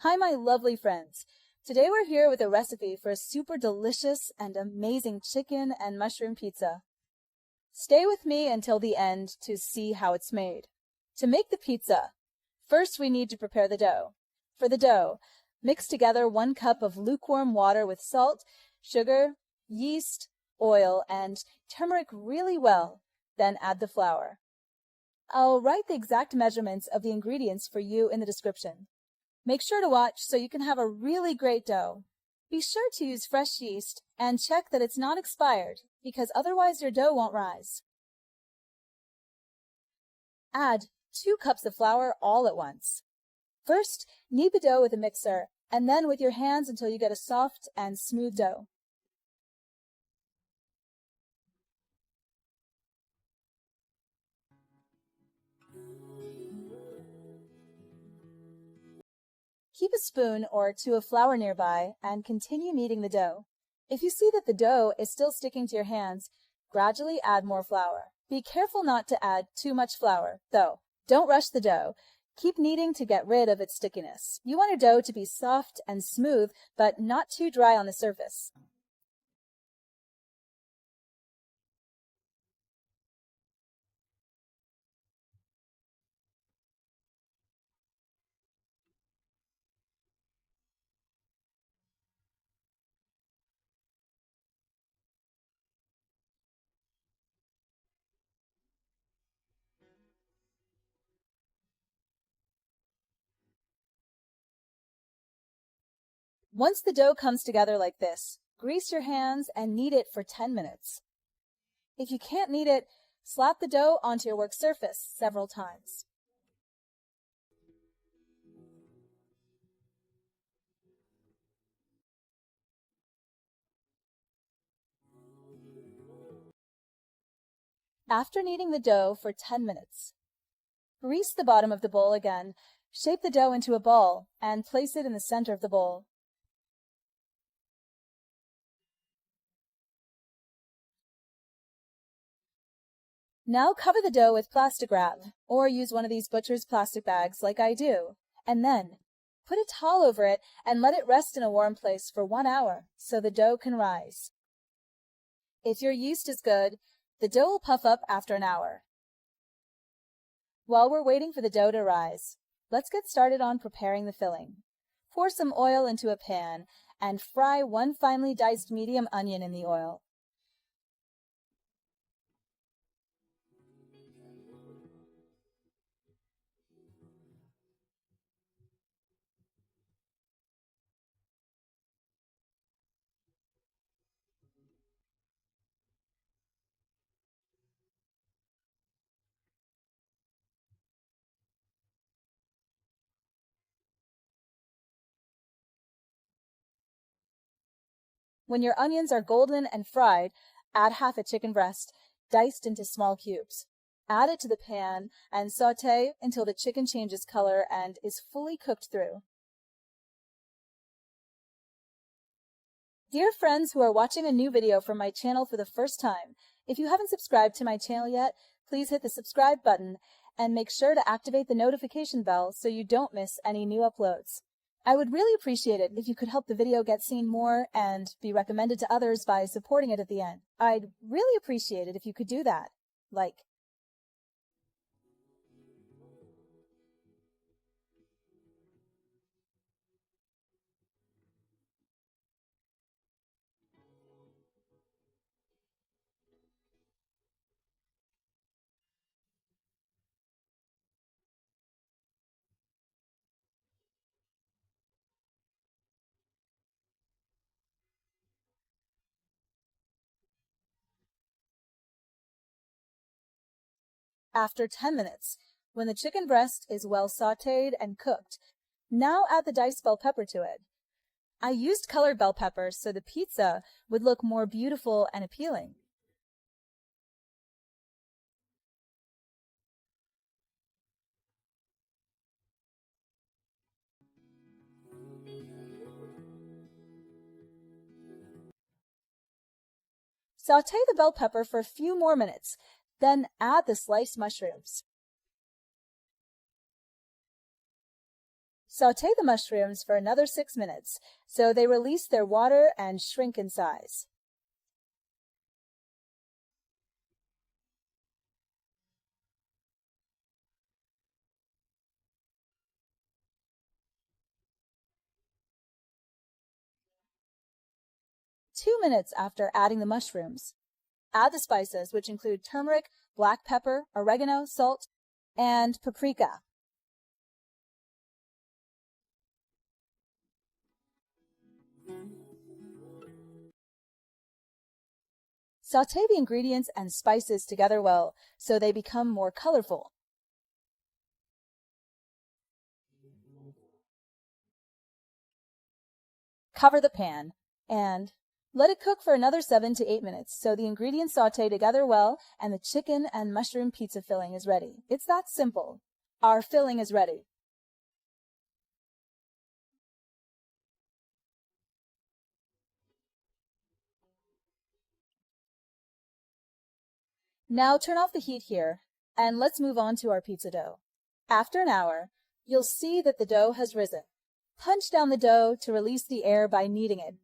Hi, my lovely friends. Today we're here with a recipe for a super delicious and amazing chicken and mushroom pizza. Stay with me until the end to see how it's made. To make the pizza, first we need to prepare the dough. For the dough, mix together 1 cup of lukewarm water with salt, sugar, yeast, oil, and turmeric really well. Then add the flour. I'll write the exact measurements of the ingredients for you in the description. Make sure to watch so you can have a really great dough. Be sure to use fresh yeast and check that it's not expired because otherwise your dough won't rise. Add 2 cups of flour all at once. First, knead the dough with a mixer and then with your hands until you get a soft and smooth dough. Keep a spoon or 2 of flour nearby and continue kneading the dough. If you see that the dough is still sticking to your hands, gradually add more flour. Be careful not to add too much flour, though. Don't rush the dough. Keep kneading to get rid of its stickiness. You want your dough to be soft and smooth, but not too dry on the surface. Once the dough comes together like this, grease your hands and knead it for 10 minutes. If you can't knead it, slap the dough onto your work surface several times. After kneading the dough for 10 minutes, grease the bottom of the bowl again, shape the dough into a ball, and place it in the center of the bowl. Now cover the dough with plastic wrap, or use one of these butcher's plastic bags like I do, and then put a towel over it and let it rest in a warm place for 1 hour so the dough can rise. If your yeast is good, the dough will puff up after an hour. While we're waiting for the dough to rise, let's get started on preparing the filling. Pour some oil into a pan and fry 1 finely diced medium onion in the oil. When your onions are golden and fried, add half a chicken breast, diced into small cubes. Add it to the pan and sauté until the chicken changes color and is fully cooked through. Dear friends who are watching a new video from my channel for the first time, if you haven't subscribed to my channel yet, please hit the subscribe button and make sure to activate the notification bell so you don't miss any new uploads. I would really appreciate it if you could help the video get seen more and be recommended to others by supporting it at the end. I'd really appreciate it if you could do that. After 10 minutes, when the chicken breast is well sautéed and cooked, now add the diced bell pepper to it. I used colored bell peppers so the pizza would look more beautiful and appealing. Sauté the bell pepper for a few more minutes, then add the sliced mushrooms. Sauté the mushrooms for another 6 minutes so they release their water and shrink in size. Two minutes after adding the mushrooms, add the spices, which include turmeric, black pepper, oregano, salt, and paprika. Sauté the ingredients and spices together well so they become more colorful. Cover the pan and let it cook for another 7 to 8 minutes so the ingredients sauté together well and the chicken and mushroom pizza filling is ready. It's that simple. Our filling is ready. Now turn off the heat here and let's move on to our pizza dough. After an hour, you'll see that the dough has risen. Punch down the dough to release the air by kneading it.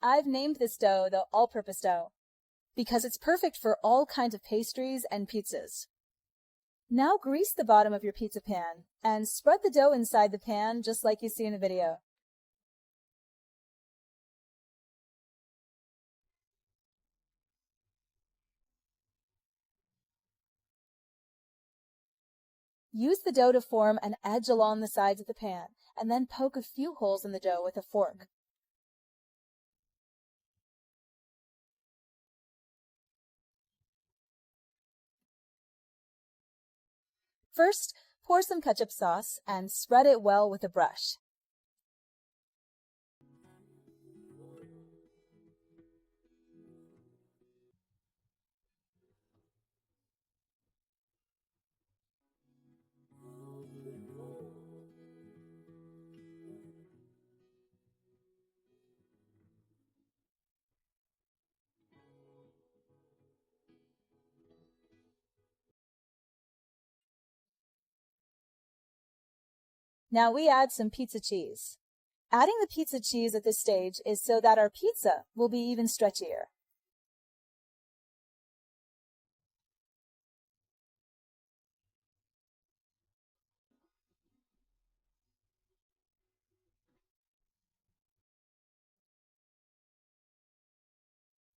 I've named this dough the all-purpose dough because it's perfect for all kinds of pastries and pizzas. Now grease the bottom of your pizza pan and spread the dough inside the pan just like you see in the video. Use the dough to form an edge along the sides of the pan and then poke a few holes in the dough with a fork. First, pour some ketchup sauce and spread it well with a brush. Now we add some pizza cheese. Adding the pizza cheese at this stage is so that our pizza will be even stretchier.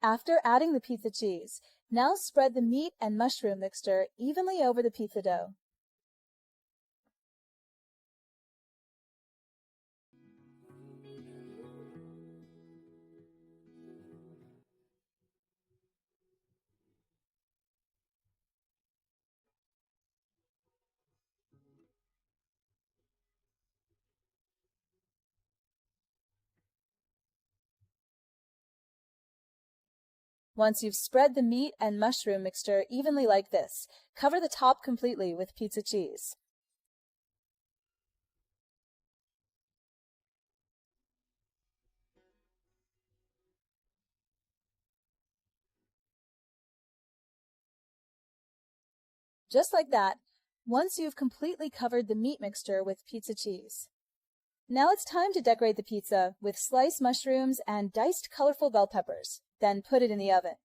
After adding the pizza cheese, now spread the meat and mushroom mixture evenly over the pizza dough. Once you've spread the meat and mushroom mixture evenly like this, cover the top completely with pizza cheese. Just like that, once you've completely covered the meat mixture with pizza cheese. Now it's time to decorate the pizza with sliced mushrooms and diced colorful bell peppers, then put it in the oven.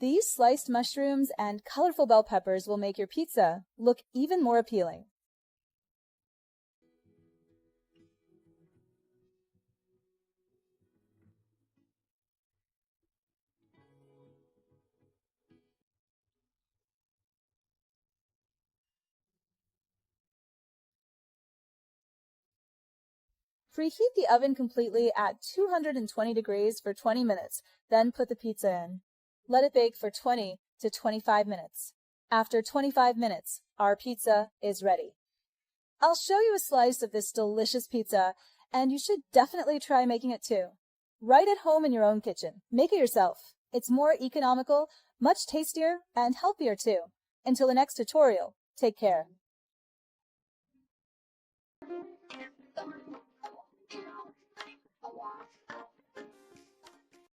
These sliced mushrooms and colorful bell peppers will make your pizza look even more appealing. Preheat the oven completely at 220 degrees for 20 minutes, then put the pizza in. Let it bake for 20 to 25 minutes. After 25 minutes, our pizza is ready. I'll show you a slice of this delicious pizza, and you should definitely try making it too. Right at home in your own kitchen. Make it yourself. It's more economical, Much tastier and healthier too. Until the next tutorial, take care.